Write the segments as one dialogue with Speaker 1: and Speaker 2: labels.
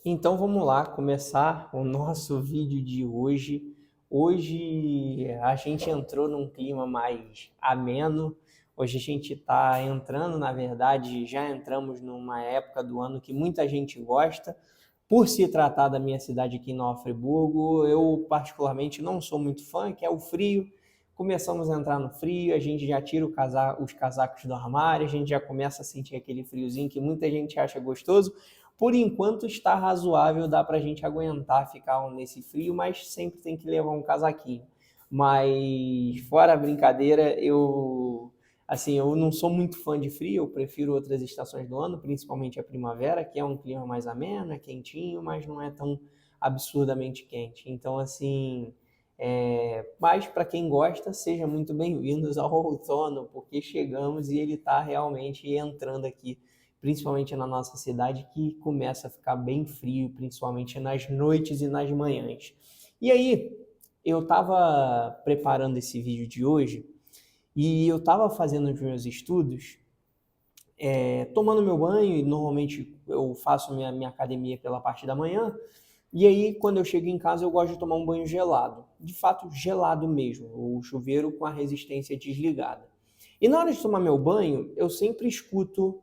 Speaker 1: Então vamos lá começar o nosso vídeo de hoje. Hoje a gente entrou num clima mais ameno. Hoje a gente está entrando, na verdade, já entramos numa época do ano que muita gente gosta. Por se tratar da minha cidade aqui em Nova Friburgo, eu particularmente não sou muito fã, que é o frio. Começamos a entrar no frio, a gente já tira os casacos do armário, a gente já começa a sentir aquele friozinho que muita gente acha gostoso. Por enquanto está razoável, dá para a gente aguentar ficar nesse frio, mas sempre tem que levar um casaquinho. Mas fora a brincadeira, eu não sou muito fã de frio, eu prefiro outras estações do ano, principalmente a primavera, que é um clima mais ameno, é quentinho, mas não é tão absurdamente quente. Então, mas para quem gosta, seja muito bem-vindos ao outono, porque chegamos e ele está realmente entrando aqui, principalmente na nossa cidade, que começa a ficar bem frio, principalmente nas noites e nas manhãs. E aí, eu estava preparando esse vídeo de hoje e eu estava fazendo os meus estudos, tomando meu banho, e normalmente eu faço minha academia pela parte da manhã, e aí quando eu chego em casa eu gosto de tomar um banho gelado, de fato gelado mesmo, o chuveiro com a resistência desligada. E na hora de tomar meu banho, eu sempre escuto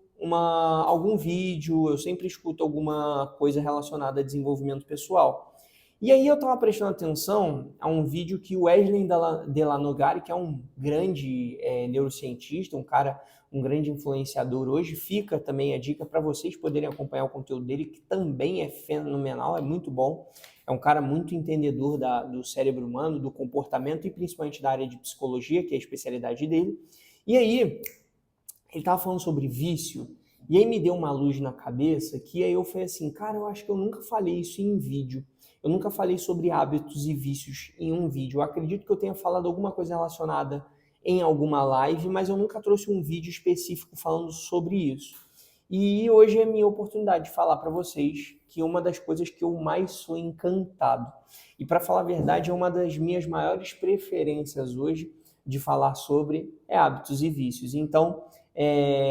Speaker 1: algum vídeo, eu sempre escuto alguma coisa relacionada a desenvolvimento pessoal. E aí eu estava prestando atenção a um vídeo que o Wesley Delanogari, que é um grande neurocientista, um grande influenciador hoje, fica também a dica para vocês poderem acompanhar o conteúdo dele, que também é fenomenal, é muito bom. É um cara muito entendedor do cérebro humano, do comportamento e principalmente da área de psicologia, que é a especialidade dele. E aí, ele estava falando sobre vício, e aí me deu uma luz na cabeça que aí eu falei assim, cara, eu acho que eu nunca falei isso em vídeo. Eu nunca falei sobre hábitos e vícios em um vídeo. Eu acredito que eu tenha falado alguma coisa relacionada em alguma live, mas eu nunca trouxe um vídeo específico falando sobre isso. E hoje é a minha oportunidade de falar para vocês que uma das coisas que eu mais sou encantado, e para falar a verdade, é uma das minhas maiores preferências hoje de falar sobre hábitos e vícios. Então,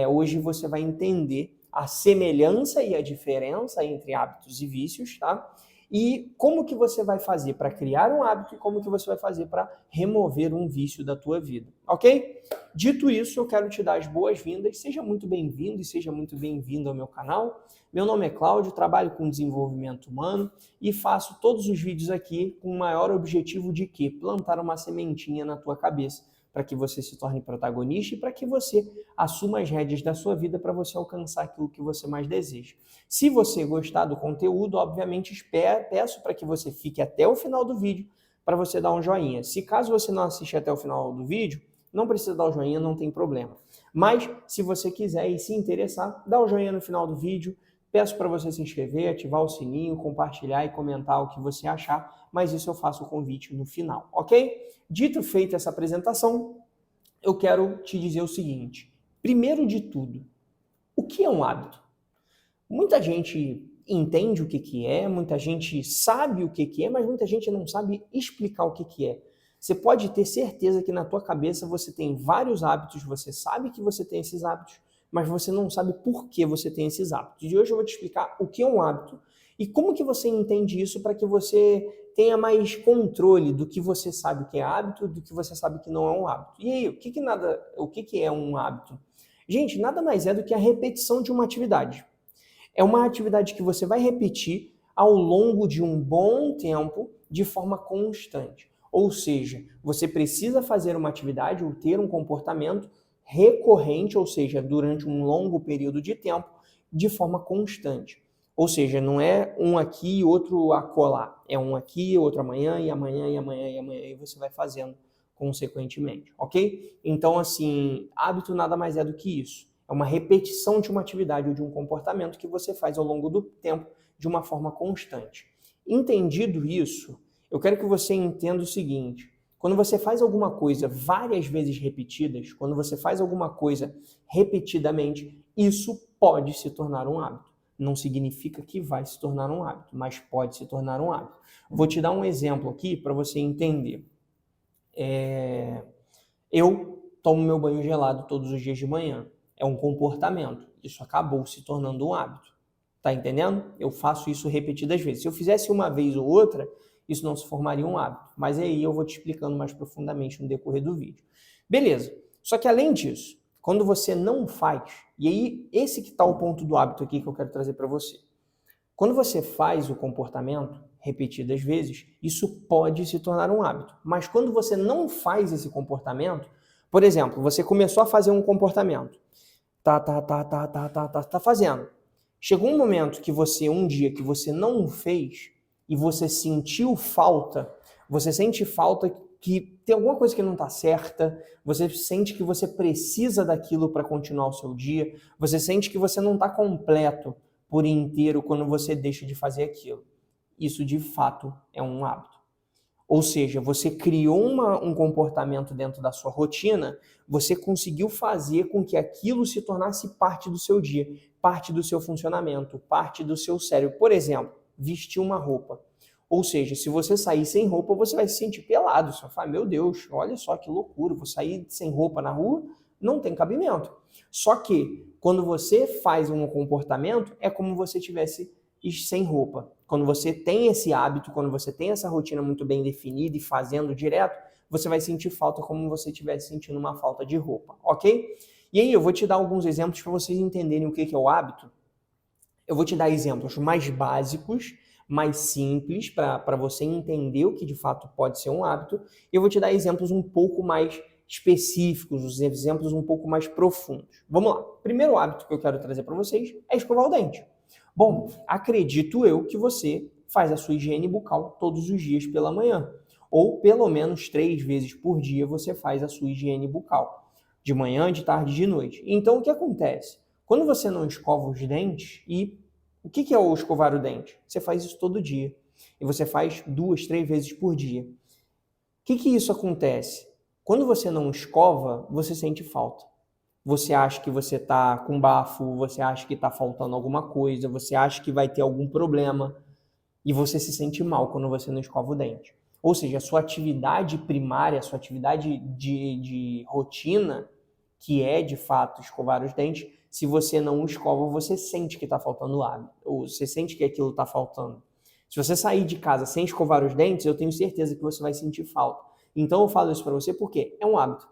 Speaker 1: hoje você vai entender a semelhança e a diferença entre hábitos e vícios, tá? E como que você vai fazer para criar um hábito e como que você vai fazer para remover um vício da tua vida, ok? Dito isso, eu quero te dar as boas-vindas. Seja muito bem-vindo e seja muito bem-vindo ao meu canal. Meu nome é Cláudio, trabalho com desenvolvimento humano e faço todos os vídeos aqui com o maior objetivo de quê? Plantar uma sementinha na tua cabeça para que você se torne protagonista e para que você assuma as rédeas da sua vida para você alcançar aquilo que você mais deseja. Se você gostar do conteúdo, obviamente peço para que você fique até o final do vídeo para você dar um joinha. Se caso você não assistir até o final do vídeo, não precisa dar o joinha, não tem problema. Mas se você quiser e se interessar, dá o joinha no final do vídeo. Peço para você se inscrever, ativar o sininho, compartilhar e comentar o que você achar, mas isso eu faço o convite no final, ok? Dito feita essa apresentação, eu quero te dizer o seguinte. Primeiro de tudo, o que é um hábito? Muita gente entende o que é, muita gente sabe o que é, mas muita gente não sabe explicar o que é. Você pode ter certeza que na tua cabeça você tem vários hábitos, você sabe que você tem esses hábitos, mas você não sabe por que você tem esses hábitos. E hoje eu vou te explicar o que é um hábito e como que você entende isso para que você tenha mais controle do que você sabe que é hábito, do que você sabe que não é um hábito. E aí, o que é um hábito? Gente, nada mais é do que a repetição de uma atividade. É uma atividade que você vai repetir ao longo de um bom tempo de forma constante. Ou seja, você precisa fazer uma atividade ou ter um comportamento recorrente, ou seja, durante um longo período de tempo, de forma constante. Ou seja, não é um aqui e outro acolá. É um aqui, outro amanhã, e amanhã, e amanhã, e amanhã, e você vai fazendo consequentemente, ok? Então, assim, hábito nada mais é do que isso. É uma repetição de uma atividade ou de um comportamento que você faz ao longo do tempo de uma forma constante. Entendido isso, eu quero que você entenda o seguinte: quando você faz alguma coisa várias vezes repetidas, quando você faz alguma coisa repetidamente, isso pode se tornar um hábito. Não significa que vai se tornar um hábito, mas pode se tornar um hábito. Vou te dar um exemplo aqui para você entender. Eu tomo meu banho gelado todos os dias de manhã. É um comportamento. Isso acabou se tornando um hábito. Tá entendendo? Eu faço isso repetidas vezes. Se eu fizesse uma vez ou outra, isso não se formaria um hábito. Mas aí eu vou te explicando mais profundamente no decorrer do vídeo. Beleza. Só que além disso, quando você não faz, e aí esse que está o ponto do hábito aqui que eu quero trazer para você. Quando você faz o comportamento repetidas vezes, isso pode se tornar um hábito. Mas quando você não faz esse comportamento, por exemplo, você começou a fazer um comportamento, tá fazendo. Chegou um momento que você, um dia que você não fez e você sentiu falta, você sente falta que tem alguma coisa que não está certa, você sente que você precisa daquilo para continuar o seu dia, você sente que você não está completo por inteiro quando você deixa de fazer aquilo. Isso de fato é um hábito. Ou seja, você criou um comportamento dentro da sua rotina, você conseguiu fazer com que aquilo se tornasse parte do seu dia, parte do seu funcionamento, parte do seu cérebro. Por exemplo, vestir uma roupa. Ou seja, se você sair sem roupa, você vai se sentir pelado. Você vai falar, meu Deus, olha só que loucura, vou sair sem roupa na rua, não tem cabimento. Só que, quando você faz um comportamento, é como se você tivesse sem roupa. Quando você tem esse hábito, quando você tem essa rotina muito bem definida e fazendo direto, você vai sentir falta como se você estivesse sentindo uma falta de roupa, ok? E aí eu vou te dar alguns exemplos para vocês entenderem o que é o hábito. Eu vou te dar exemplos mais básicos, mais simples, para você entender o que de fato pode ser um hábito. E eu vou te dar exemplos um pouco mais específicos, os exemplos um pouco mais profundos. Vamos lá. Primeiro hábito que eu quero trazer para vocês é escovar o dente. Bom, acredito eu que você faz a sua higiene bucal todos os dias pela manhã. Ou pelo menos 3 vezes por dia você faz a sua higiene bucal. De manhã, de tarde e de noite. Então o que acontece? Quando você não escova os dentes, e o que é o escovar o dente? Você faz isso todo dia. E você faz 2, 3 vezes por dia. O que isso acontece? Quando você não escova, você sente falta. Você acha que você está com bafo, você acha que está faltando alguma coisa, você acha que vai ter algum problema e você se sente mal quando você não escova o dente. Ou seja, a sua atividade primária, a sua atividade de rotina, que é de fato escovar os dentes, se você não escova, você sente que está faltando água, ou você sente que aquilo está faltando. Se você sair de casa sem escovar os dentes, eu tenho certeza que você vai sentir falta. Então eu falo isso para você porque é um hábito.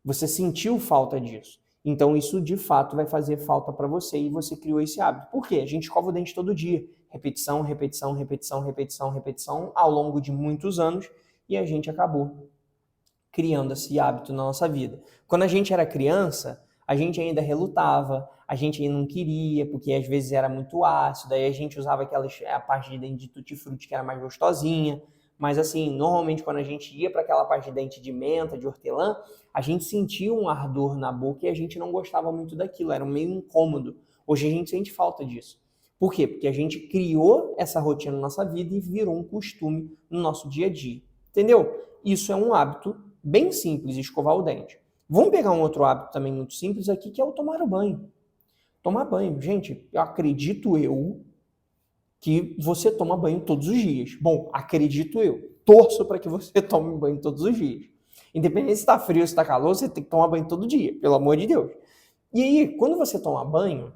Speaker 1: Você sentiu falta disso. Então isso de fato vai fazer falta para você e você criou esse hábito. Por quê? A gente escova o dente todo dia. Repetição, repetição, repetição, repetição, repetição ao longo de muitos anos e a gente acabou criando esse hábito na nossa vida. Quando a gente era criança, a gente ainda relutava, a gente ainda não queria, porque às vezes era muito ácido, aí a gente usava a parte de dente de tutti-frutti que era mais gostosinha, mas assim, normalmente quando a gente ia para aquela parte de dente de menta, de hortelã, a gente sentia um ardor na boca e a gente não gostava muito daquilo, era meio incômodo. Hoje a gente sente falta disso. Por quê? Porque a gente criou essa rotina na nossa vida e virou um costume no nosso dia a dia. Entendeu? Isso é um hábito bem simples, escovar o dente. Vamos pegar um outro hábito também muito simples aqui, que é o tomar o banho. Tomar banho. Gente, acredito eu que você toma banho todos os dias. Bom, acredito eu. Torço para que você tome banho todos os dias. Independente se está frio ou se está calor, você tem que tomar banho todo dia, pelo amor de Deus. E aí, quando você toma banho,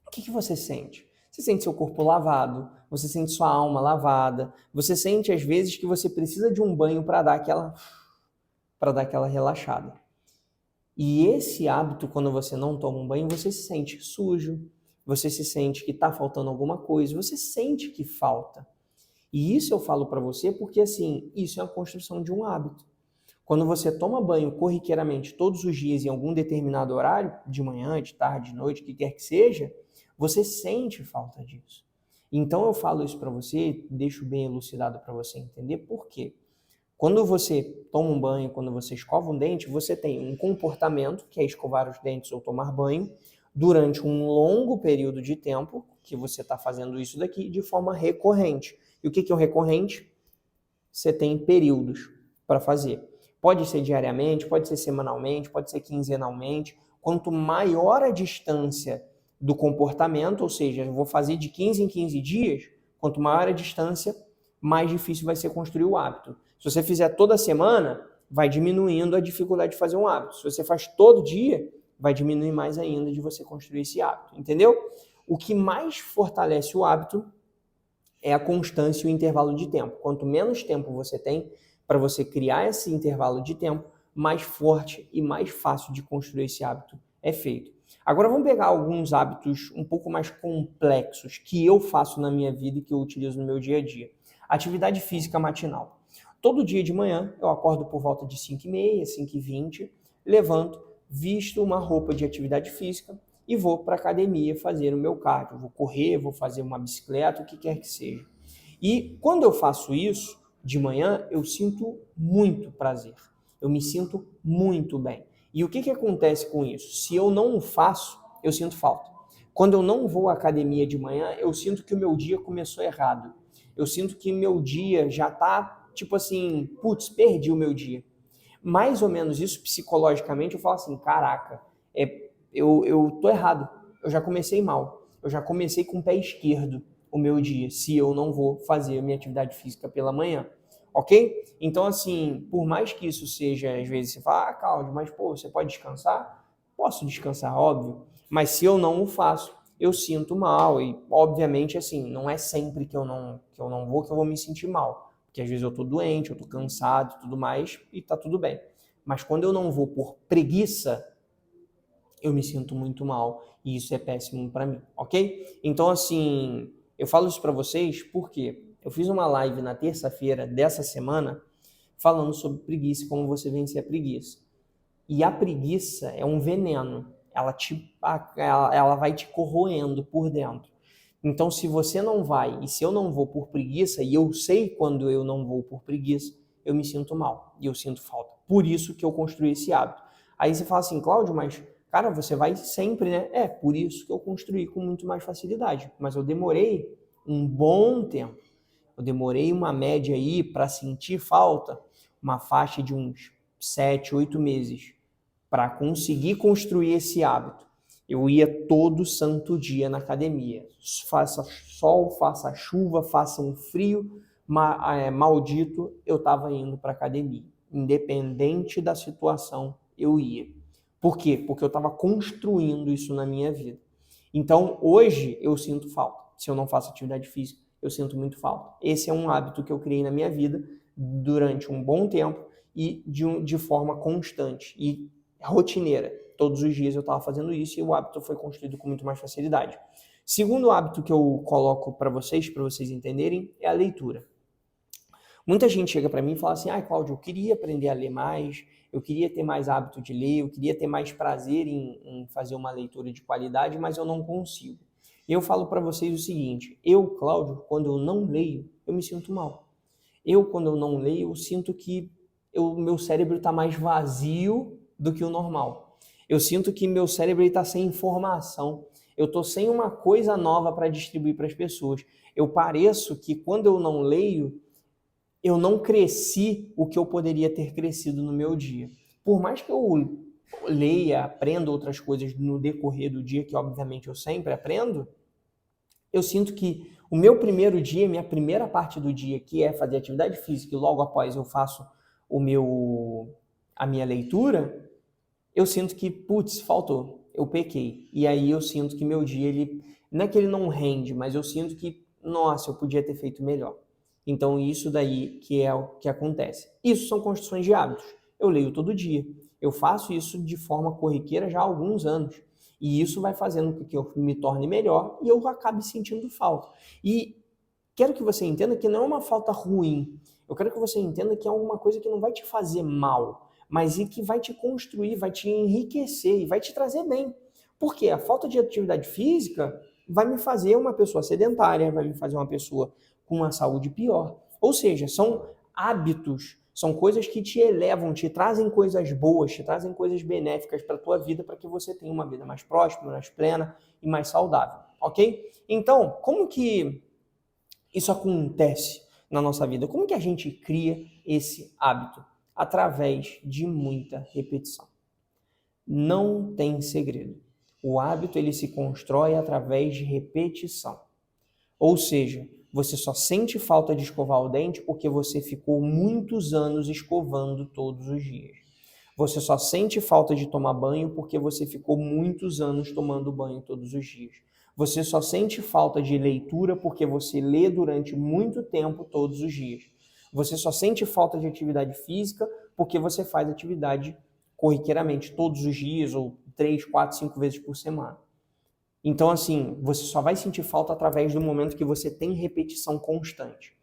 Speaker 1: o que você sente? Você sente seu corpo lavado, você sente sua alma lavada, você sente às vezes que você precisa de um banho para dar aquela relaxada. E esse hábito, quando você não toma um banho, você se sente sujo, você se sente que está faltando alguma coisa, você sente que falta. E isso eu falo para você porque, assim, isso é a construção de um hábito. Quando você toma banho corriqueiramente todos os dias em algum determinado horário, de manhã, de tarde, de noite, o que quer que seja, você sente falta disso. Então eu falo isso para você, deixo bem elucidado para você entender por quê. Quando você toma um banho, quando você escova um dente, você tem um comportamento, que é escovar os dentes ou tomar banho, durante um longo período de tempo, que você está fazendo isso daqui, de forma recorrente. E o que é o recorrente? Você tem períodos para fazer. Pode ser diariamente, pode ser semanalmente, pode ser quinzenalmente. Quanto maior a distância do comportamento, ou seja, eu vou fazer de 15 em 15 dias, quanto maior a distância, mais difícil vai ser construir o hábito. Se você fizer toda semana, vai diminuindo a dificuldade de fazer um hábito. Se você faz todo dia, vai diminuir mais ainda de você construir esse hábito, entendeu? o que mais fortalece o hábito é a constância e o intervalo de tempo. Quanto menos tempo você tem para você criar esse intervalo de tempo, mais forte e mais fácil de construir esse hábito é feito. Agora vamos pegar alguns hábitos um pouco mais complexos que eu faço na minha vida e que eu utilizo no meu dia a dia. Atividade física matinal. Todo dia de manhã eu acordo por volta de 5h30, 5h20, levanto, visto uma roupa de atividade física e vou para a academia fazer o meu cardio. Vou correr, vou fazer uma bicicleta, o que quer que seja. E quando eu faço isso de manhã, eu sinto muito prazer. Eu me sinto muito bem. E o que acontece com isso? Se eu não o faço, eu sinto falta. Quando eu não vou à academia de manhã, eu sinto que o meu dia começou errado. Eu sinto que meu dia já tá, tipo assim, putz, perdi o meu dia. Mais ou menos isso, psicologicamente, eu falo assim, caraca, eu tô errado. Eu já comecei mal. Eu já comecei com o pé esquerdo o meu dia, se eu não vou fazer a minha atividade física pela manhã. Ok? Então, assim, por mais que isso seja, às vezes você fala, ah, Cláudio, mas pô, você pode descansar? Posso descansar, óbvio. Mas se eu não o faço, eu sinto mal. E, obviamente, assim, não é sempre que eu não vou que eu vou me sentir mal. Porque às vezes eu tô doente, eu tô cansado e tudo mais, e tá tudo bem. Mas quando eu não vou por preguiça, eu me sinto muito mal. E isso é péssimo para mim, ok? Então, assim, eu falo isso para vocês porque eu fiz uma live na terça-feira dessa semana falando sobre preguiça e como você vencer a preguiça. E a preguiça é um veneno. Ela vai te corroendo por dentro. Então, se você não vai, e se eu não vou por preguiça, e eu sei quando eu não vou por preguiça, eu me sinto mal e eu sinto falta. Por isso que eu construí esse hábito. Aí você fala assim, Cláudio, mas, cara, você vai sempre, né? É, por isso que eu construí com muito mais facilidade. Mas eu demorei um bom tempo. Eu demorei uma média aí para sentir falta, uma faixa de uns 7, 8 meses, para conseguir construir esse hábito. Eu ia todo santo dia na academia. Faça sol, faça chuva, faça um frio maldito, eu estava indo para a academia. Independente da situação, eu ia. Por quê? Porque eu estava construindo isso na minha vida. Então, hoje, eu sinto falta. Se eu não faço atividade física, eu sinto muito falta. Esse é um hábito que eu criei na minha vida durante um bom tempo e de forma constante e rotineira. Todos os dias eu estava fazendo isso e o hábito foi construído com muito mais facilidade. Segundo hábito que eu coloco para vocês entenderem, é a leitura. Muita gente chega para mim e fala assim, Cláudio, eu queria aprender a ler mais, eu queria ter mais hábito de ler, eu queria ter mais prazer em fazer uma leitura de qualidade, mas eu não consigo. E eu falo para vocês o seguinte, Cláudio, quando eu não leio, eu me sinto mal. Quando eu não leio, eu sinto que meu cérebro está mais vazio do que o normal. Eu sinto que meu cérebro está sem informação. Eu estou sem uma coisa nova para distribuir para as pessoas. Eu pareço que quando eu não leio, eu não cresci o que eu poderia ter crescido no meu dia. Por mais que eu leia, aprenda outras coisas no decorrer do dia, que obviamente eu sempre aprendo, eu sinto que o meu primeiro dia, minha primeira parte do dia, que é fazer atividade física e logo após eu faço a minha leitura, eu sinto que, putz, faltou, eu pequei. E aí eu sinto que meu dia, não é que ele não rende, mas eu sinto que, nossa, eu podia ter feito melhor. Então isso daí que é o que acontece. Isso são construções de hábitos. Eu leio todo dia. Eu faço isso de forma corriqueira já há alguns anos. E isso vai fazendo com que eu me torne melhor e eu acabe sentindo falta. E quero que você entenda que não é uma falta ruim. Eu quero que você entenda que é alguma coisa que não vai te fazer mal, mas e que vai te construir, vai te enriquecer e vai te trazer bem. Porque a falta de atividade física vai me fazer uma pessoa sedentária, vai me fazer uma pessoa com uma saúde pior. Ou seja, são hábitos, são coisas que te elevam, te trazem coisas boas, te trazem coisas benéficas para a tua vida, para que você tenha uma vida mais próspera, mais plena e mais saudável, ok? Então, como que isso acontece na nossa vida? Como que a gente cria esse hábito? Através de muita repetição. Não tem segredo. O hábito ele se constrói através de repetição. Ou seja, você só sente falta de escovar o dente porque você ficou muitos anos escovando todos os dias. Você só sente falta de tomar banho porque você ficou muitos anos tomando banho todos os dias. Você só sente falta de leitura porque você lê durante muito tempo todos os dias. Você só sente falta de atividade física porque você faz atividade corriqueiramente todos os dias ou 3, 4, 5 vezes por semana. Então, assim, você só vai sentir falta através do momento que você tem repetição constante.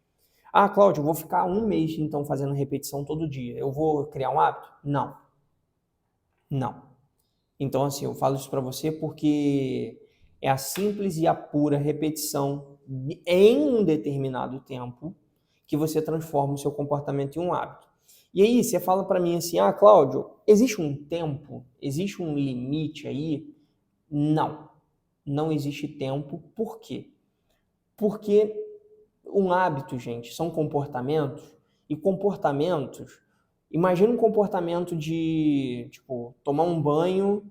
Speaker 1: Ah, Cláudio, eu vou ficar um mês, então, fazendo repetição todo dia. Eu vou criar um hábito? Não. Não. Então, assim, eu falo isso para você porque é a simples e a pura repetição em um determinado tempo que você transforma o seu comportamento em um hábito. E aí, você fala para mim assim, ah, Cláudio, existe um tempo? Existe um limite aí? Não. Não existe tempo. Por quê? Porque um hábito, gente, são comportamentos, e comportamentos, imagina um comportamento de, tipo, tomar um banho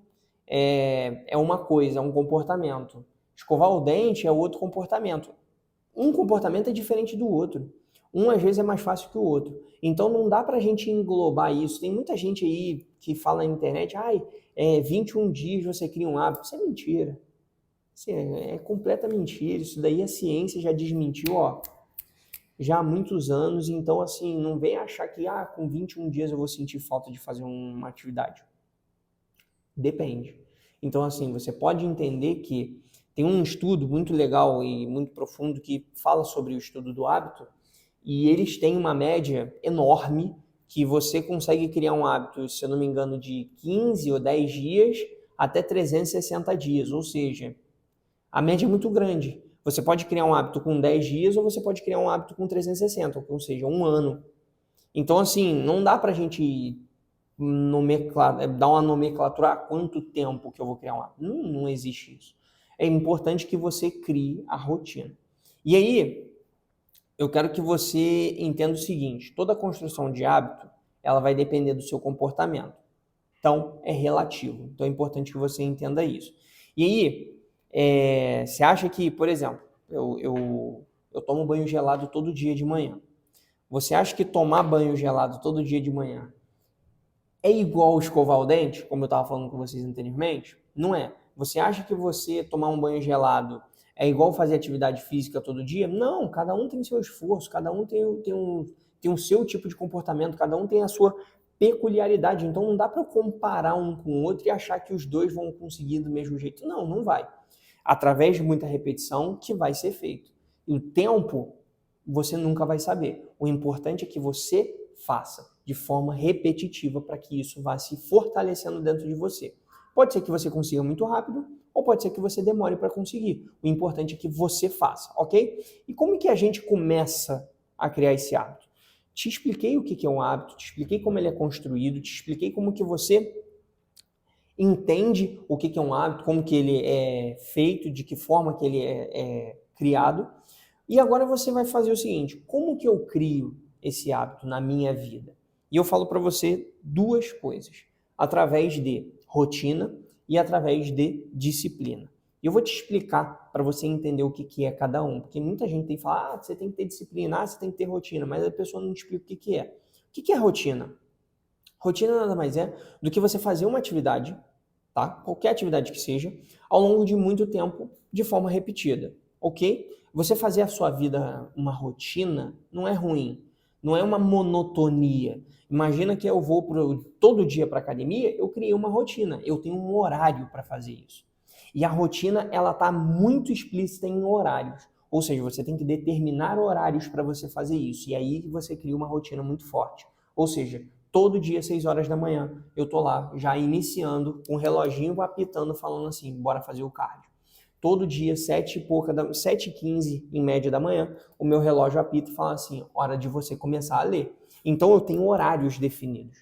Speaker 1: é uma coisa, é um comportamento. Escovar o dente é outro comportamento. Um comportamento é diferente do outro. Um, às vezes, é mais fácil que o outro. Então, não dá pra gente englobar isso. Tem muita gente aí que fala na internet, 21 dias você cria um hábito. Isso é mentira. Isso é completa mentira. Isso daí a ciência já desmentiu, já há muitos anos. Então, assim, não vem achar que com 21 dias eu vou sentir falta de fazer uma atividade. Depende. Então, assim, você pode entender que tem um estudo muito legal e muito profundo que fala sobre o estudo do hábito, e eles têm uma média enorme que você consegue criar um hábito, se eu não me engano, de 15 ou 10 dias até 360 dias, ou seja, a média é muito grande. Você pode criar um hábito com 10 dias ou você pode criar um hábito com 360, ou seja, um ano. Então, assim, não dá pra gente dar uma nomenclatura quanto tempo que eu vou criar um hábito. Não existe isso. É importante que você crie a rotina. E aí, eu quero que você entenda o seguinte, toda construção de hábito, ela vai depender do seu comportamento. Então, é relativo. Então, é importante que você entenda isso. E aí, você acha que, por exemplo, eu tomo banho gelado todo dia de manhã. Você acha que tomar banho gelado todo dia de manhã é igual escovar o dente, como eu estava falando com vocês anteriormente? Não é. Você acha que você tomar um banho gelado é igual fazer atividade física todo dia? Não, cada um tem seu esforço, cada um tem um seu tipo de comportamento, cada um tem a sua peculiaridade. Então não dá para comparar um com o outro e achar que os dois vão conseguir do mesmo jeito. Não, não vai. Através de muita repetição que vai ser feito. E o tempo você nunca vai saber. O importante é que você faça de forma repetitiva para que isso vá se fortalecendo dentro de você. Pode ser que você consiga muito rápido ou pode ser que você demore para conseguir. O importante é que você faça, ok? E como que a gente começa a criar esse hábito? Te expliquei o que é um hábito, te expliquei como ele é construído, te expliquei como que você entende o que é um hábito, como que ele é feito, de que forma que ele é criado. E agora você vai fazer o seguinte, como que eu crio esse hábito na minha vida? E eu falo para você duas coisas, através de rotina e através de disciplina. E eu vou te explicar para você entender o que é cada um, porque muita gente tem que falar, você tem que ter disciplina, você tem que ter rotina, mas a pessoa não te explica o que é. O que é rotina? Rotina nada mais é do que você fazer uma atividade, tá? Qualquer atividade que seja, ao longo de muito tempo, de forma repetida, ok? Você fazer a sua vida uma rotina não é ruim, não é uma monotonia. Imagina que eu vou todo dia para academia, eu criei uma rotina, eu tenho um horário para fazer isso. E a rotina, ela está muito explícita em horários. Ou seja, você tem que determinar horários para você fazer isso. E aí você cria uma rotina muito forte. Ou seja, todo dia, 6 horas da manhã, eu tô lá, já iniciando, com um reloginho apitando, falando assim, bora fazer o cardio. Todo dia, 7h15 em média da manhã, o meu relógio apita e fala assim, hora de você começar a ler. Então eu tenho horários definidos.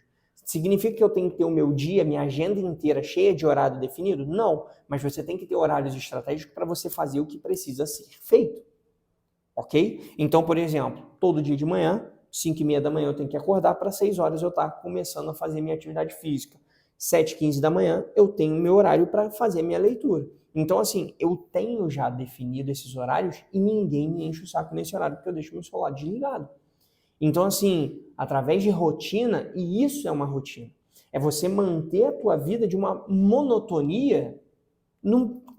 Speaker 1: Significa que eu tenho que ter o meu dia, minha agenda inteira cheia de horário definido? Não, mas você tem que ter horários estratégicos para você fazer o que precisa ser feito. Ok? Então, por exemplo, todo dia de manhã, 5h30 da manhã eu tenho que acordar para 6 horas eu estar começando a fazer minha atividade física. 7h15 da manhã eu tenho meu horário para fazer minha leitura. Então, assim, eu tenho já definido esses horários e ninguém me enche o saco nesse horário porque eu deixo meu celular desligado. Então, assim, através de rotina, e isso é uma rotina, é você manter a tua vida de uma monotonia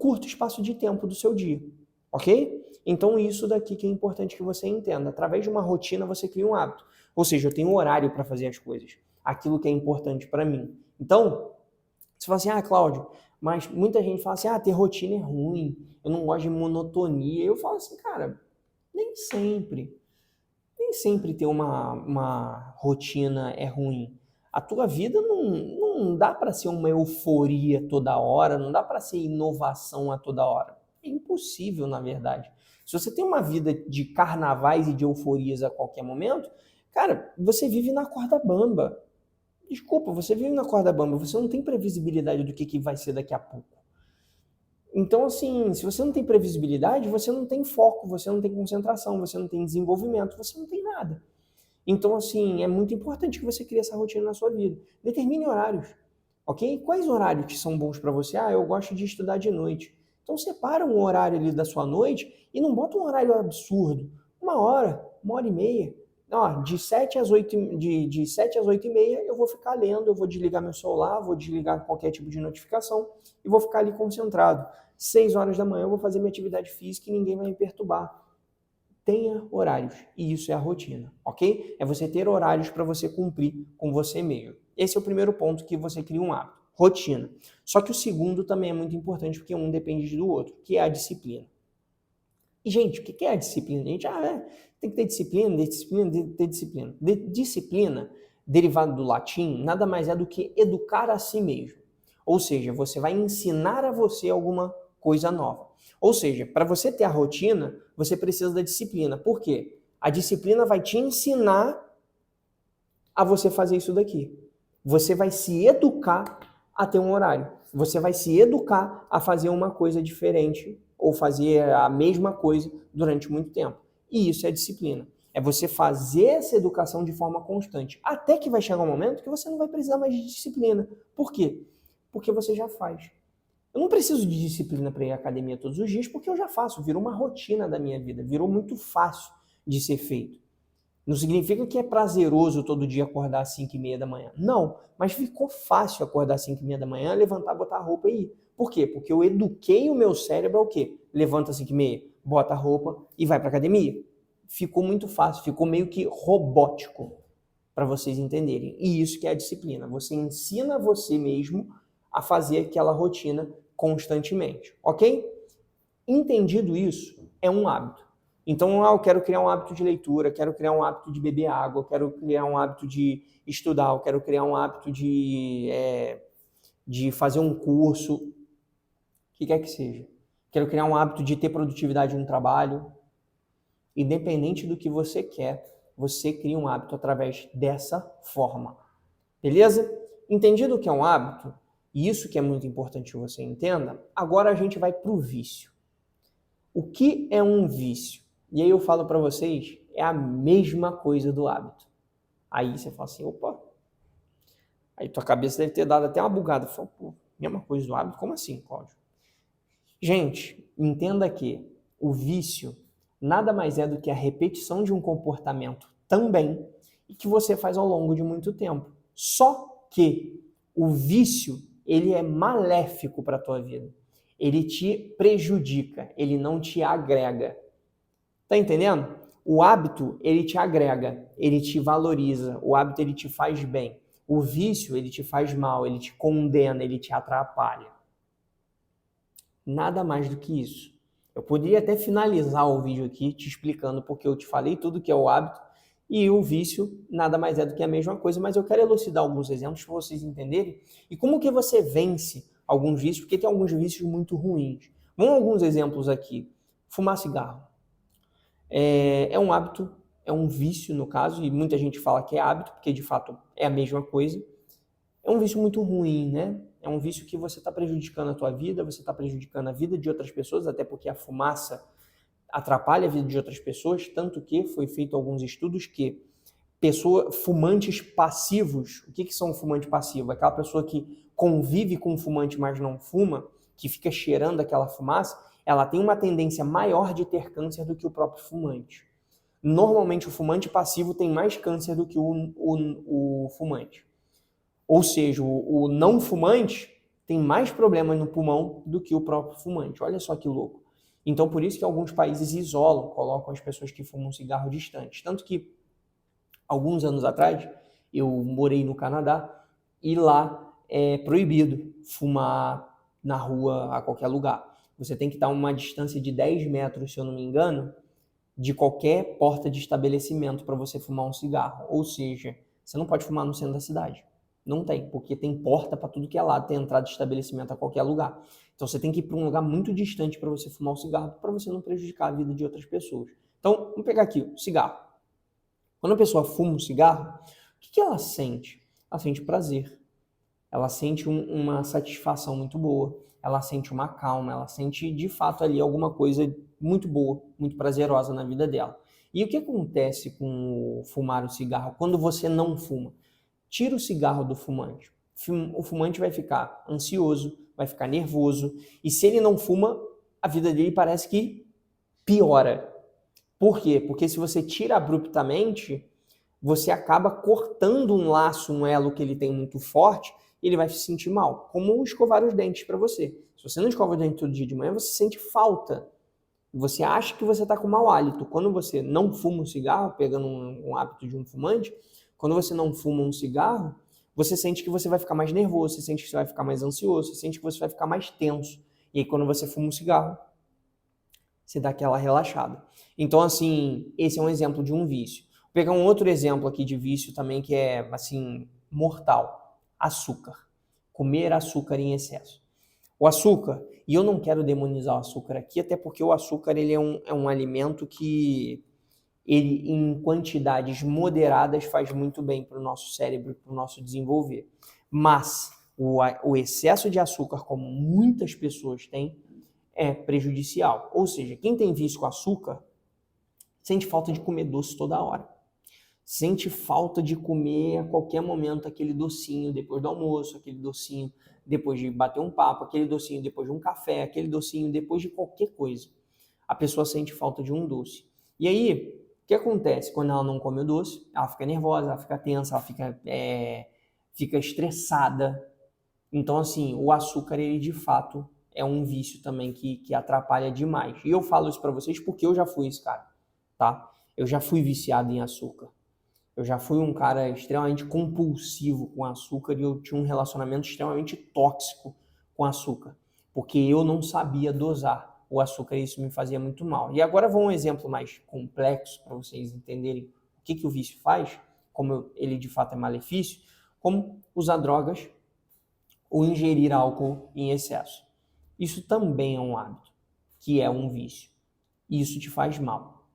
Speaker 1: curto espaço de tempo do seu dia, ok? Então isso daqui que é importante que você entenda. Através de uma rotina você cria um hábito. Ou seja, eu tenho um horário para fazer as coisas. Aquilo que é importante para mim. Então, você fala assim, Cláudio, mas muita gente fala assim, ter rotina é ruim, eu não gosto de monotonia. Eu falo assim, cara, nem sempre ter uma rotina é ruim. A tua vida não dá para ser uma euforia toda hora, não dá para ser inovação a toda hora. É impossível, na verdade. Se você tem uma vida de carnavais e de euforias a qualquer momento, cara, você vive na corda bamba. Desculpa, você vive na corda bamba, você não tem previsibilidade do que vai ser daqui a pouco. Então, assim, se você não tem previsibilidade, você não tem foco, você não tem concentração, você não tem desenvolvimento, você não tem nada. Então, assim, é muito importante que você crie essa rotina na sua vida. Determine horários, ok? Quais horários que são bons para você? Eu gosto de estudar de noite. Então, separa um horário ali da sua noite e não bota um horário absurdo. 1 hora, 1 hora e meia. De 7 às 8, de 7 às 8h30 eu vou ficar lendo, eu vou desligar meu celular, vou desligar qualquer tipo de notificação e vou ficar ali concentrado. 6 horas da manhã eu vou fazer minha atividade física e ninguém vai me perturbar. Tenha horários, e isso é a rotina, ok? É você ter horários para você cumprir com você mesmo. Esse é o primeiro ponto que você cria um hábito, rotina. Só que o segundo também é muito importante, porque um depende do outro, que é a disciplina. E, gente, o que é a disciplina? Gente, tem que ter disciplina, ter disciplina. Disciplina, derivado do latim, nada mais é do que educar a si mesmo. Ou seja, você vai ensinar a você alguma coisa nova. Ou seja, para você ter a rotina, você precisa da disciplina. Por quê? A disciplina vai te ensinar a você fazer isso daqui. Você vai se educar a ter um horário. Você vai se educar a fazer uma coisa diferente ou fazer a mesma coisa durante muito tempo. E isso é disciplina. É você fazer essa educação de forma constante. Até que vai chegar um momento que você não vai precisar mais de disciplina. Por quê? Porque você já faz. Eu não preciso de disciplina para ir à academia todos os dias, porque eu já faço. Virou uma rotina da minha vida. Virou muito fácil de ser feito. Não significa que é prazeroso todo dia acordar às 5h30 da manhã. Não, mas ficou fácil acordar às 5h30 da manhã, levantar, botar a roupa e ir. Por quê? Porque eu eduquei o meu cérebro ao quê? Levanta às 5h30, bota a roupa e vai para a academia. Ficou muito fácil, ficou meio que robótico, para vocês entenderem. E isso que é a disciplina. Você ensina você mesmo a fazer aquela rotina constantemente, ok? Entendido isso, é um hábito. Então, eu quero criar um hábito de leitura, quero criar um hábito de beber água, quero criar um hábito de estudar, eu quero criar um hábito de fazer um curso, o que quer que seja. Quero criar um hábito de ter produtividade no trabalho. Independente do que você quer, você cria um hábito através dessa forma. Beleza? Entendido o que é um hábito, e isso que é muito importante que você entenda, agora a gente vai para o vício. O que é um vício? E aí eu falo para vocês, é a mesma coisa do hábito. Aí você fala assim, opa, aí tua cabeça deve ter dado até uma bugada. Fala, mesma coisa do hábito? Como assim, Cláudio? Gente, entenda que o vício nada mais é do que a repetição de um comportamento também e que você faz ao longo de muito tempo. Só que o vício, ele é maléfico para a tua vida. Ele te prejudica, ele não te agrega. Tá entendendo? O hábito, ele te agrega, ele te valoriza, o hábito, ele te faz bem. O vício, ele te faz mal, ele te condena, ele te atrapalha. Nada mais do que isso. Eu poderia até finalizar o vídeo aqui te explicando porque eu te falei tudo que é o hábito e o vício nada mais é do que a mesma coisa, mas eu quero elucidar alguns exemplos para vocês entenderem e como que você vence alguns vícios, porque tem alguns vícios muito ruins. Vamos alguns exemplos aqui. Fumar cigarro. É um hábito, é um vício no caso, e muita gente fala que é hábito, porque de fato é a mesma coisa. É um vício muito ruim, né? É um vício que você está prejudicando a tua vida, você está prejudicando a vida de outras pessoas, até porque a fumaça atrapalha a vida de outras pessoas, tanto que foi feito alguns estudos que fumantes passivos, o que são fumante passivo? Aquela pessoa que convive com o fumante, mas não fuma, que fica cheirando aquela fumaça, ela tem uma tendência maior de ter câncer do que o próprio fumante. Normalmente o fumante passivo tem mais câncer do que o fumante. Ou seja, o não fumante tem mais problemas no pulmão do que o próprio fumante. Olha só que louco. Então, por isso que alguns países isolam, colocam as pessoas que fumam cigarro distantes. Tanto que, alguns anos atrás, eu morei no Canadá e lá é proibido fumar na rua, a qualquer lugar. Você tem que estar a uma distância de 10 metros, se eu não me engano, de qualquer porta de estabelecimento para você fumar um cigarro. Ou seja, você não pode fumar no centro da cidade. Não tem, porque tem porta para tudo que é lado, tem entrada de estabelecimento a qualquer lugar. Então você tem que ir para um lugar muito distante para você fumar o cigarro, para você não prejudicar a vida de outras pessoas. Então, vamos pegar aqui o cigarro. Quando a pessoa fuma um cigarro, o que ela sente? Ela sente prazer. Ela sente uma satisfação muito boa, ela sente uma calma, ela sente de fato ali alguma coisa muito boa, muito prazerosa na vida dela. E o que acontece com o fumar o cigarro quando você não fuma? Tira o cigarro do fumante. O fumante vai ficar ansioso, vai ficar nervoso, e se ele não fuma, a vida dele parece que piora. Por quê? Porque se você tira abruptamente, você acaba cortando um laço, um elo que ele tem muito forte, e ele vai se sentir mal. Como escovar os dentes para você. Se você não escova os dentes todo dia de manhã, você sente falta. Você acha que você está com mau hálito. Quando você não fuma um cigarro, pegando um hábito de um fumante, quando você não fuma um cigarro, você sente que você vai ficar mais nervoso, você sente que você vai ficar mais ansioso, você sente que você vai ficar mais tenso. E aí quando você fuma um cigarro, você dá aquela relaxada. Então, assim, esse é um exemplo de um vício. Vou pegar um outro exemplo aqui de vício também que é, assim, mortal. Açúcar. Comer açúcar em excesso. O açúcar, e eu não quero demonizar o açúcar aqui, até porque o açúcar ele é um alimento que ele, em quantidades moderadas, faz muito bem para o nosso cérebro, para o nosso desenvolver. Mas o excesso de açúcar, como muitas pessoas têm, é prejudicial. Ou seja, quem tem vício com açúcar sente falta de comer doce toda hora. Sente falta de comer a qualquer momento aquele docinho depois do almoço, aquele docinho depois de bater um papo, aquele docinho depois de um café, aquele docinho depois de qualquer coisa. A pessoa sente falta de um doce. E aí, o que acontece quando ela não come o doce? Ela fica nervosa, ela fica tensa, ela fica estressada. Então, assim, o açúcar, ele de fato é um vício também que atrapalha demais. E eu falo isso pra vocês porque eu já fui esse cara, tá? Eu já fui viciado em açúcar. Eu já fui um cara extremamente compulsivo com açúcar e eu tinha um relacionamento extremamente tóxico com açúcar, porque eu não sabia dosar o açúcar e isso me fazia muito mal. E agora vou um exemplo mais complexo para vocês entenderem o que o vício faz, como ele de fato é malefício, como usar drogas ou ingerir álcool em excesso. Isso também é um hábito, que é um vício. Isso te faz mal,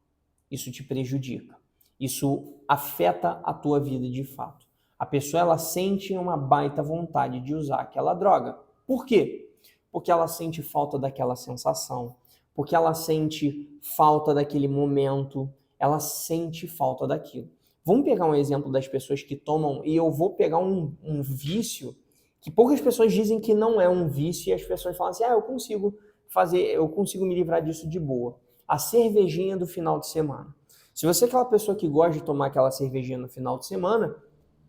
Speaker 1: isso te prejudica. Isso afeta a tua vida de fato. A pessoa ela sente uma baita vontade de usar aquela droga. Por quê? Porque ela sente falta daquela sensação, porque ela sente falta daquele momento, ela sente falta daquilo. Vamos pegar um exemplo das pessoas que tomam, e eu vou pegar um vício que poucas pessoas dizem que não é um vício, e as pessoas falam assim, eu consigo me livrar disso de boa. A cervejinha do final de semana. Se você é aquela pessoa que gosta de tomar aquela cervejinha no final de semana,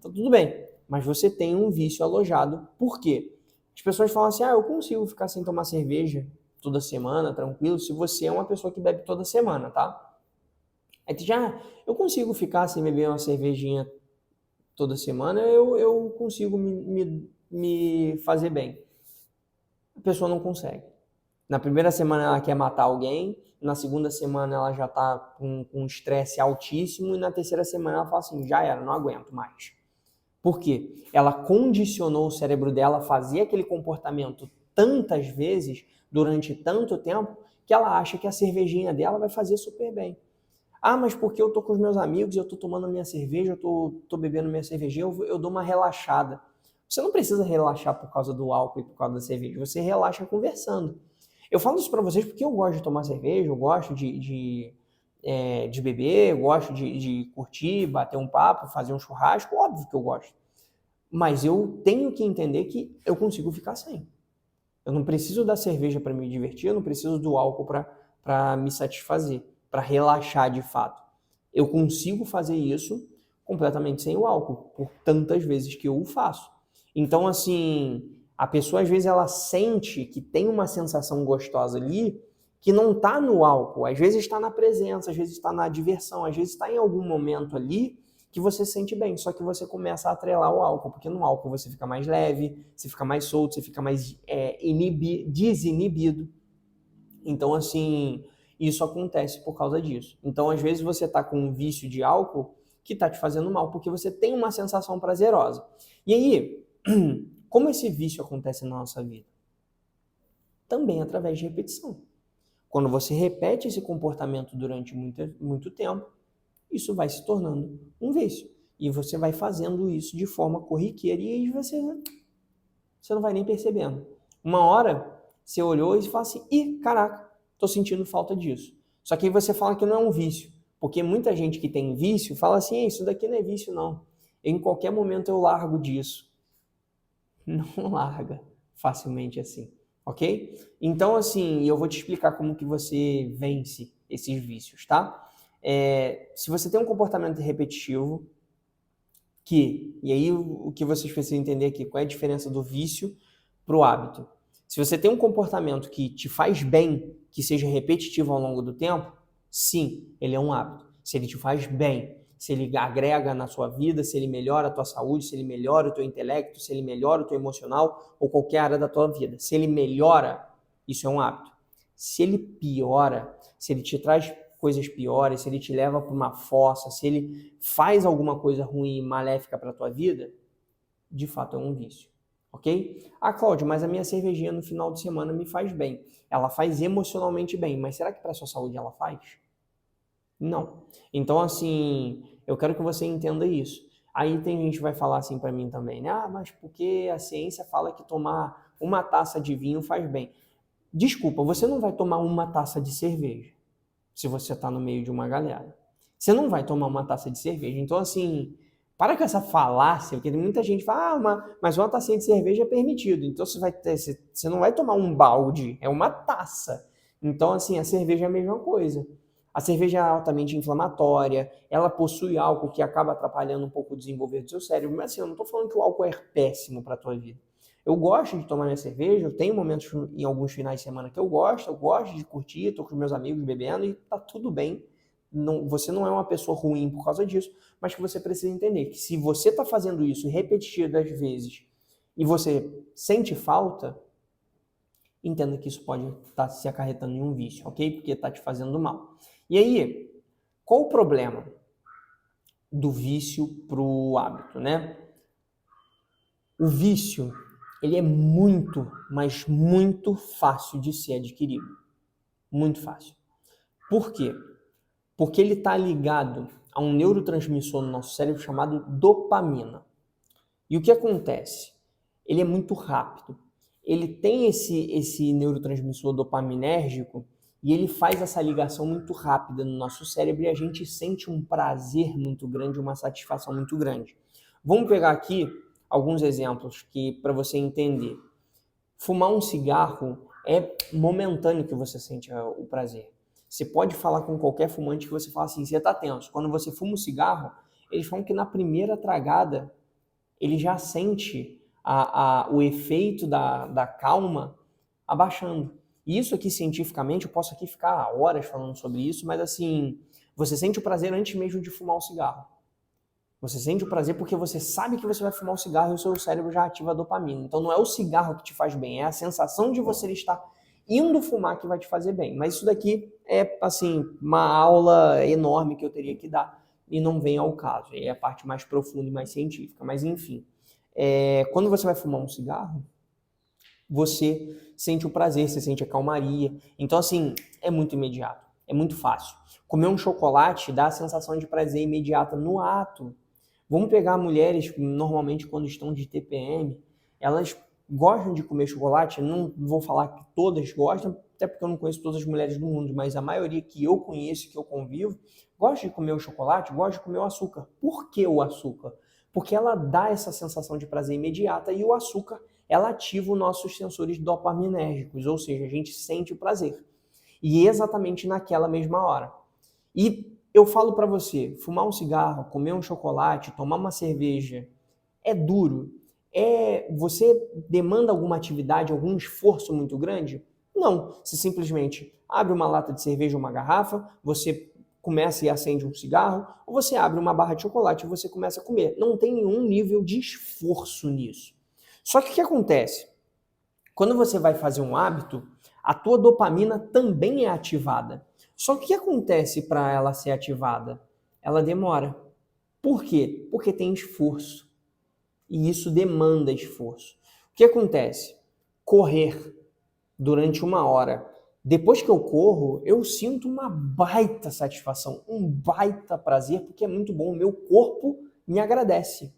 Speaker 1: tá tudo bem. Mas você tem um vício alojado. Por quê? As pessoas falam assim, eu consigo ficar sem tomar cerveja toda semana, tranquilo, se você é uma pessoa que bebe toda semana, tá? Aí tu já, eu consigo ficar sem beber uma cervejinha toda semana, eu consigo me fazer bem. A pessoa não consegue. Na primeira semana ela quer matar alguém, na segunda semana ela já está com um estresse altíssimo e na terceira semana ela fala assim, já era, não aguento mais. Por quê? Ela condicionou o cérebro dela a fazer aquele comportamento tantas vezes, durante tanto tempo, que ela acha que a cervejinha dela vai fazer super bem. Mas porque eu tô com os meus amigos, eu tô tomando minha cerveja, eu tô bebendo minha cervejinha, eu dou uma relaxada. Você não precisa relaxar por causa do álcool e por causa da cerveja, você relaxa conversando. Eu falo isso pra vocês porque eu gosto de tomar cerveja, eu gosto de beber, eu gosto de curtir, bater um papo, fazer um churrasco, óbvio que eu gosto. Mas eu tenho que entender que eu consigo ficar sem. Eu não preciso da cerveja para me divertir, eu não preciso do álcool para me satisfazer, para relaxar de fato. Eu consigo fazer isso completamente sem o álcool, por tantas vezes que eu o faço. Então, assim, A pessoa, às vezes, ela sente que tem uma sensação gostosa ali que não está no álcool. Às vezes está na presença, às vezes está na diversão, às vezes está em algum momento ali que você se sente bem. Só que você começa a atrelar o álcool, porque no álcool você fica mais leve, você fica mais solto, você fica mais desinibido. Então, assim, isso acontece por causa disso. Então, às vezes você está com um vício de álcool que está te fazendo mal, porque você tem uma sensação prazerosa. E aí, como esse vício acontece na nossa vida? Também através de repetição. Quando você repete esse comportamento durante muito tempo, isso vai se tornando um vício. E você vai fazendo isso de forma corriqueira e aí você não vai nem percebendo. Uma hora, você olhou e fala assim, ih, caraca, tô sentindo falta disso. Só que aí você fala que não é um vício. Porque muita gente que tem vício fala assim, isso daqui não é vício não. Em qualquer momento eu largo disso. Não larga facilmente assim, ok? Então, assim, eu vou te explicar como que você vence esses vícios, tá? Se você tem um comportamento repetitivo, e aí o que vocês precisam entender aqui, qual é a diferença do vício para o hábito? Se você tem um comportamento que te faz bem, que seja repetitivo ao longo do tempo, sim, ele é um hábito. Se ele te faz bem, se ele agrega na sua vida, se ele melhora a tua saúde, se ele melhora o teu intelecto, se ele melhora o teu emocional ou qualquer área da tua vida. Se ele melhora, isso é um hábito. Se ele piora, se ele te traz coisas piores, se ele te leva para uma fossa, se ele faz alguma coisa ruim e maléfica para a tua vida, de fato é um vício, ok? Ah, Cláudio, mas a minha cervejinha no final de semana me faz bem. Ela faz emocionalmente bem, mas será que para a sua saúde ela faz? Não. Então, assim, eu quero que você entenda isso. Aí tem gente que vai falar assim para mim também, né? Ah, mas porque a ciência fala que tomar uma taça de vinho faz bem. Desculpa, você não vai tomar uma taça de cerveja se você está no meio de uma galera. Você não vai tomar uma taça de cerveja. Então, assim, para com essa falácia, porque muita gente fala, mas uma tacinha de cerveja é permitido. Então, você não vai tomar um balde, é uma taça. Então, assim, a cerveja é a mesma coisa. A cerveja é altamente inflamatória, ela possui álcool que acaba atrapalhando um pouco o desenvolver do seu cérebro. Mas, assim, eu não estou falando que o álcool é péssimo para a tua vida. Eu gosto de tomar minha cerveja, eu tenho momentos em alguns finais de semana que eu gosto de curtir, tô com os meus amigos bebendo e tá tudo bem. Não, você não é uma pessoa ruim por causa disso, mas que você precisa entender que se você está fazendo isso repetidas vezes e você sente falta, entenda que isso pode estar se acarretando em um vício, ok? Porque está te fazendo mal. E aí, qual o problema do vício pro hábito, né? O vício, ele é muito, mas muito fácil de ser adquirido. Muito fácil. Por quê? Porque ele está ligado a um neurotransmissor no nosso cérebro chamado dopamina. E o que acontece? Ele é muito rápido. Ele tem esse neurotransmissor dopaminérgico e ele faz essa ligação muito rápida no nosso cérebro e a gente sente um prazer muito grande, uma satisfação muito grande. Vamos pegar aqui alguns exemplos que para você entender. Fumar um cigarro é momentâneo que você sente o prazer. Você pode falar com qualquer fumante que você fala assim, você está tenso. Quando você fuma um cigarro, eles falam que na primeira tragada ele já sente o efeito da calma abaixando. E isso aqui, cientificamente, eu posso aqui ficar horas falando sobre isso, mas assim, você sente o prazer antes mesmo de fumar o cigarro. Você sente o prazer porque você sabe que você vai fumar um cigarro e o seu cérebro já ativa a dopamina. Então não é o cigarro que te faz bem, é a sensação de você estar indo fumar que vai te fazer bem. Mas isso daqui é, assim, uma aula enorme que eu teria que dar e não vem ao caso. É a parte mais profunda e mais científica. Mas enfim, quando você vai fumar um cigarro, você sente o prazer, você sente a calmaria. Então, assim, é muito imediato, é muito fácil. Comer um chocolate dá a sensação de prazer imediata no ato. Vamos pegar mulheres, normalmente quando estão de TPM, elas gostam de comer chocolate, não vou falar que todas gostam, até porque eu não conheço todas as mulheres do mundo, mas a maioria que eu conheço, que eu convivo, gosta de comer o chocolate, gosta de comer o açúcar. Por que o açúcar? Porque ela dá essa sensação de prazer imediata e o açúcar, ela ativa os nossos sensores dopaminérgicos, ou seja, a gente sente o prazer. E exatamente naquela mesma hora. E eu falo para você, fumar um cigarro, comer um chocolate, tomar uma cerveja, é duro, Você demanda alguma atividade, algum esforço muito grande? Não. Você simplesmente abre uma lata de cerveja ou uma garrafa, você começa e acende um cigarro, ou você abre uma barra de chocolate e você começa a comer. Não tem nenhum nível de esforço nisso. Só que o que acontece? Quando você vai fazer um hábito, a tua dopamina também é ativada. Só que o que acontece para ela ser ativada? Ela demora. Por quê? Porque tem esforço. E isso demanda esforço. O que acontece? Correr durante 1 hora. Depois que eu corro, eu sinto uma baita satisfação, um baita prazer, porque é muito bom. O meu corpo me agradece.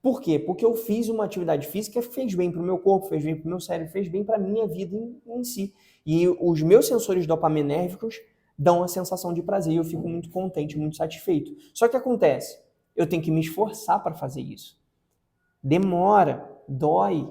Speaker 1: Por quê? Porque eu fiz uma atividade física que fez bem para o meu corpo, fez bem para o meu cérebro, fez bem para a minha vida em si. E os meus sensores dopaminérgicos dão a sensação de prazer e eu fico muito contente, muito satisfeito. Só que acontece, eu tenho que me esforçar para fazer isso. Demora, dói.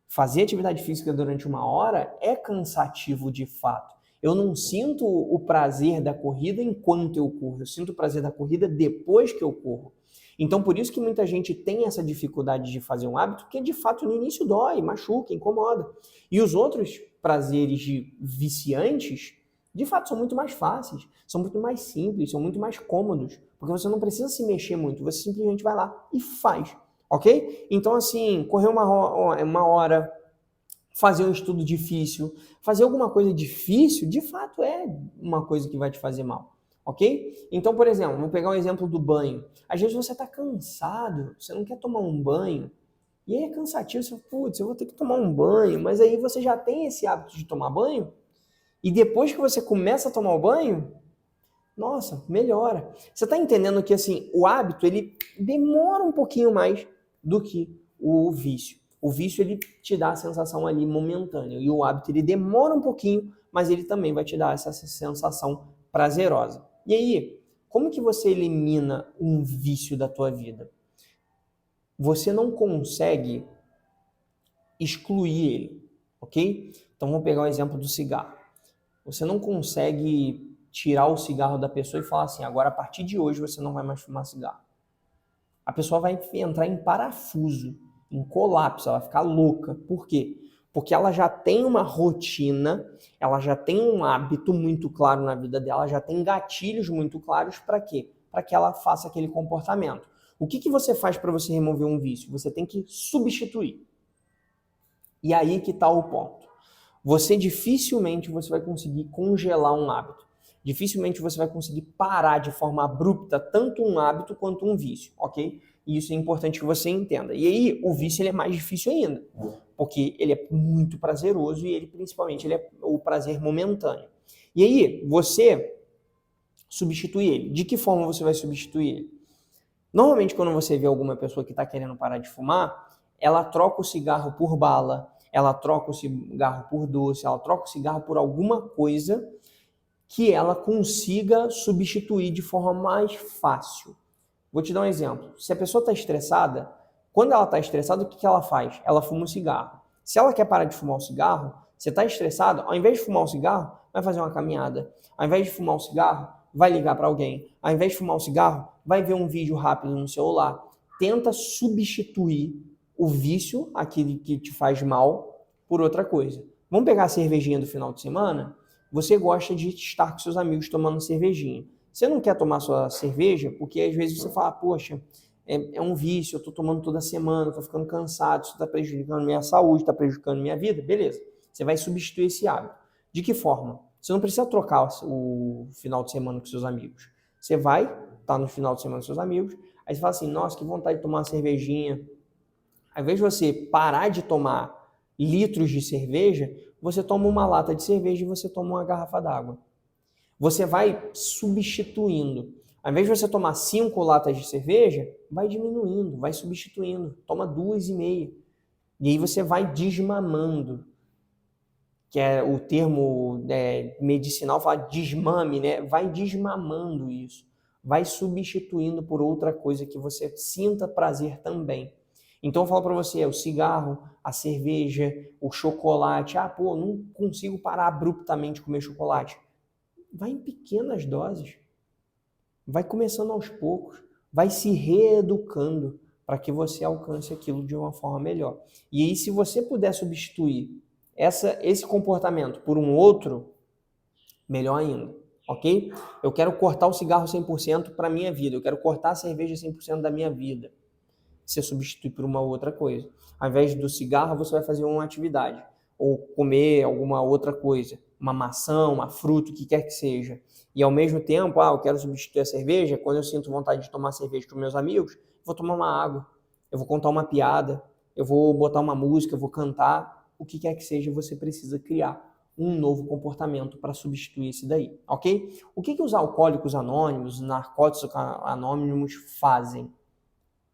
Speaker 1: Fazer atividade física durante 1 hora é cansativo de fato. Eu não sinto o prazer da corrida enquanto eu corro, eu sinto o prazer da corrida depois que eu corro. Então, por isso que muita gente tem essa dificuldade de fazer um hábito, porque de fato no início dói, machuca, incomoda. E os outros prazeres viciantes, de fato, são muito mais fáceis, são muito mais simples, são muito mais cômodos, porque você não precisa se mexer muito, você simplesmente vai lá e faz. Ok? Então, assim, correr 1 hora, fazer um estudo difícil, fazer alguma coisa difícil, de fato é uma coisa que vai te fazer mal. Ok? Então, por exemplo, vamos pegar um exemplo do banho. Às vezes você está cansado, você não quer tomar um banho, e aí é cansativo, você fala, putz, eu vou ter que tomar um banho, mas aí você já tem esse hábito de tomar banho, e depois que você começa a tomar o banho, nossa, melhora. Você está entendendo que assim, o hábito ele demora um pouquinho mais do que o vício. O vício ele te dá a sensação ali momentânea e o hábito ele demora um pouquinho, mas ele também vai te dar essa sensação prazerosa. E aí, como que você elimina um vício da tua vida? Você não consegue excluir ele, ok? Então vamos pegar o exemplo do cigarro. Você não consegue tirar o cigarro da pessoa e falar assim, agora a partir de hoje você não vai mais fumar cigarro. A pessoa vai entrar em parafuso, em colapso, ela vai ficar louca. Por quê? Porque ela já tem uma rotina, ela já tem um hábito muito claro na vida dela, já tem gatilhos muito claros para quê? Para que ela faça aquele comportamento. O que você faz para você remover um vício? Você tem que substituir. E aí que está o ponto. Dificilmente você vai conseguir congelar um hábito. Dificilmente você vai conseguir parar de forma abrupta tanto um hábito quanto um vício, ok? E isso é importante que você entenda. E aí, o vício ele é mais difícil ainda, porque ele é muito prazeroso e ele, principalmente, ele é o prazer momentâneo. E aí, você substitui ele. De que forma você vai substituir ele? Normalmente, quando você vê alguma pessoa que está querendo parar de fumar, ela troca o cigarro por bala, ela troca o cigarro por doce, ela troca o cigarro por alguma coisa que ela consiga substituir de forma mais fácil. Vou te dar um exemplo. Se a pessoa está estressada, quando ela está estressada, o que ela faz? Ela fuma um cigarro. Se ela quer parar de fumar o cigarro, você está estressado, ao invés de fumar o cigarro, vai fazer uma caminhada. Ao invés de fumar o cigarro, vai ligar para alguém. Ao invés de fumar o cigarro, vai ver um vídeo rápido no celular. Tenta substituir o vício, aquele que te faz mal, por outra coisa. Vamos pegar a cervejinha do final de semana? Você gosta de estar com seus amigos tomando cervejinha. Você não quer tomar sua cerveja porque às vezes você fala, poxa, é um vício, eu estou tomando toda semana, estou ficando cansado, isso está prejudicando minha saúde, está prejudicando minha vida. Beleza, você vai substituir esse hábito. De que forma? Você não precisa trocar o final de semana com seus amigos. Você vai estar no final de semana com seus amigos, aí você fala assim, nossa, que vontade de tomar uma cervejinha. Ao invés de você parar de tomar litros de cerveja, você toma uma lata de cerveja e você toma uma garrafa d'água. Você vai substituindo. Ao invés de você tomar 5 latas de cerveja, vai diminuindo, vai substituindo. Toma 2,5. E aí você vai desmamando, que é o termo medicinal, fala desmame, né? Vai desmamando isso. Vai substituindo por outra coisa que você sinta prazer também. Então eu falo para você, o cigarro, a cerveja, o chocolate. Ah, pô, não consigo parar abruptamente de comer chocolate. Vai em pequenas doses. Vai começando aos poucos. Vai se reeducando. para que você alcance aquilo de uma forma melhor. E aí, se você puder substituir esse comportamento por um outro, melhor ainda, ok? Eu quero cortar o cigarro 100% para a minha vida, eu quero cortar a cerveja 100% da minha vida. Você substitui por uma outra coisa. Ao invés do cigarro, você vai fazer uma atividade, ou comer alguma outra coisa, uma maçã, uma fruta, o que quer que seja. E ao mesmo tempo, eu quero substituir a cerveja, quando eu sinto vontade de tomar cerveja com meus amigos, vou tomar uma água, eu vou contar uma piada, eu vou botar uma música, eu vou cantar, o que quer que seja, você precisa criar um novo comportamento para substituir esse daí, ok? O que os alcoólicos anônimos, narcóticos anônimos fazem?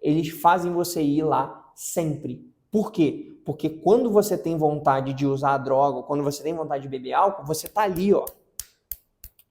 Speaker 1: Eles fazem você ir lá sempre. Por quê? Porque quando você tem vontade de usar a droga, quando você tem vontade de beber álcool, você tá ali, ó,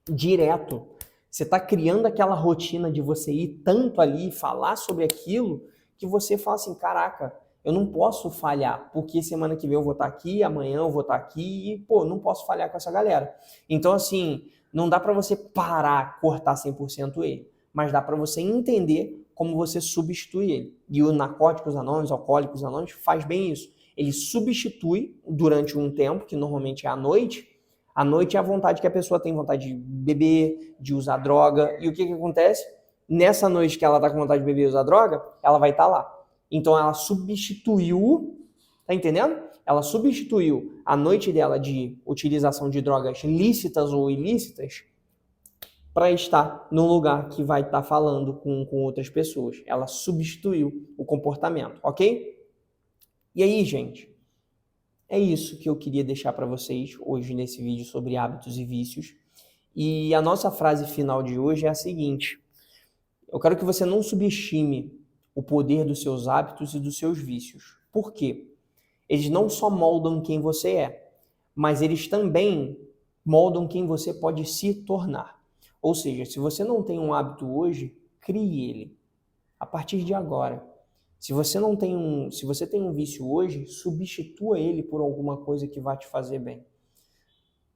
Speaker 1: direto. Você tá criando aquela rotina de você ir tanto ali e falar sobre aquilo que você fala assim, caraca, eu não posso falhar, porque semana que vem eu vou estar aqui, amanhã eu vou estar aqui e, pô, não posso falhar com essa galera. Então, assim, não dá para você parar, cortar 100% ele, mas dá para você entender como você substitui ele. E o Narcóticos Anônimos, Alcoólicos Anônimos, faz bem isso. Ele substitui durante um tempo, que normalmente é à noite. À noite é a vontade que a pessoa tem, vontade de beber, de usar droga. E o que acontece? Nessa noite que ela está com vontade de beber e usar droga, ela vai estar lá. Então ela substituiu, tá entendendo? Ela substituiu a noite dela de utilização de drogas lícitas ou ilícitas para estar num lugar que vai estar falando com outras pessoas. Ela substituiu o comportamento, ok? E aí, gente, é isso que eu queria deixar para vocês hoje nesse vídeo sobre hábitos e vícios. E a nossa frase final de hoje é a seguinte: eu quero que você não subestime o poder dos seus hábitos e dos seus vícios. Por quê? Eles não só moldam quem você é, mas eles também moldam quem você pode se tornar. Ou seja, se você não tem um hábito hoje, crie ele a partir de agora. Se você tem um vício hoje, substitua ele por alguma coisa que vai te fazer bem.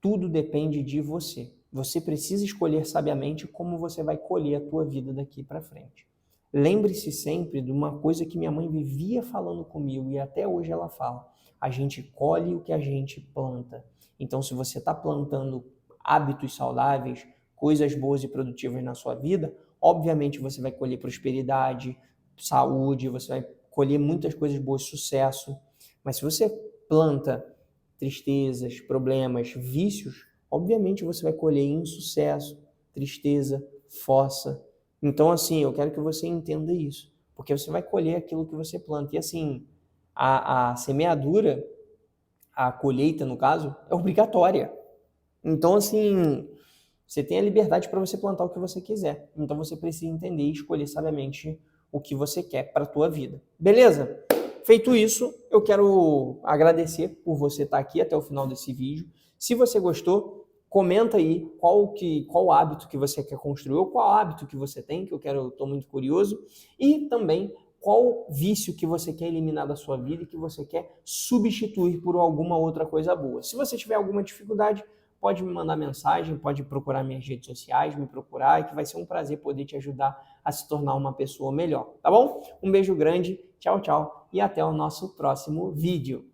Speaker 1: Tudo depende de você. Você precisa escolher sabiamente como você vai colher a tua vida daqui para frente. Lembre-se sempre de uma coisa que minha mãe vivia falando comigo e até hoje ela fala: a gente colhe o que a gente planta. Então, se você está plantando hábitos saudáveis, coisas boas e produtivas na sua vida, obviamente você vai colher prosperidade, saúde, você vai colher muitas coisas boas, sucesso. Mas se você planta tristezas, problemas, vícios, obviamente você vai colher insucesso, tristeza, fossa. Então, assim, eu quero que você entenda isso, porque você vai colher aquilo que você planta. E assim, a semeadura, a colheita, no caso, é obrigatória. Então, assim, você tem a liberdade para você plantar o que você quiser. Então, você precisa entender e escolher sabiamente o que você quer para a tua vida. Beleza? Feito isso, eu quero agradecer por você estar aqui até o final desse vídeo. Se você gostou, comenta aí qual hábito que você quer construir ou qual hábito que você tem, que eu estou muito curioso. E também qual vício que você quer eliminar da sua vida e que você quer substituir por alguma outra coisa boa. Se você tiver alguma dificuldade, pode me mandar mensagem, pode procurar minhas redes sociais, me procurar, e que vai ser um prazer poder te ajudar a se tornar uma pessoa melhor, tá bom? Um beijo grande, tchau, tchau, e até o nosso próximo vídeo.